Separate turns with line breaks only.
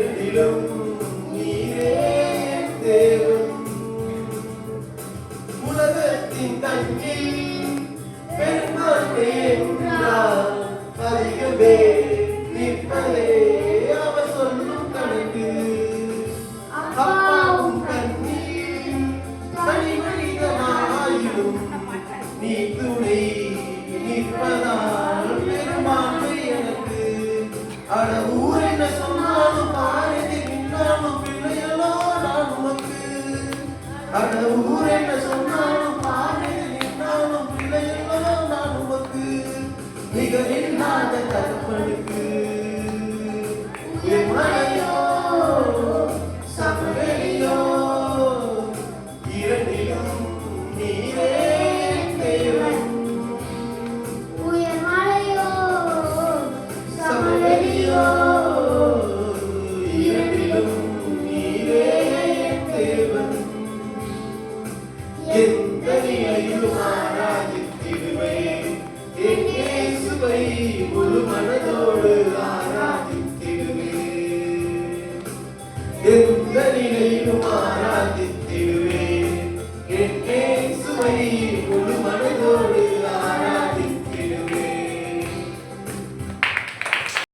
இரண்டிலும் நீரே தேவன். உலகத்தின் தங்கில் பெரும்பான்மை என்றால் அதிகமே நிற்பதே அவர் சொல்லும் கணக்கு. அப்பாவும் கண்ணீர் தனி மனிதனாயிடும் நீ துணை நிற்பதால் பெரும்பான்மை எனக்கு. அட ஊர் என்ன சொன்னாலும் பாரதி நின்னாலும் பிள்ளைகளோ நான் உனக்கு. அட ஊர் என்ன சொன்னாலும் பாரதி நின்னாலும் பிள்ளைகளோ நான் உனக்கு. மிக இல்லாத தகப்பனுக்கு மழையோ சமவெளியோ இரண்டிலும் நீரே தேவன்.
உயர் மலையோ
சமவெளியோ இரண்டிலும் நீரே தேவன். எந்த நிலையிலும் ஆராதித்திடுவேன் என் இயேசுவை முழு மனதோடு ஆராதித்திடுவேன். எந்த நிலையிலும் ஆராதித்திடுவேன் என் இயேசுவை முழு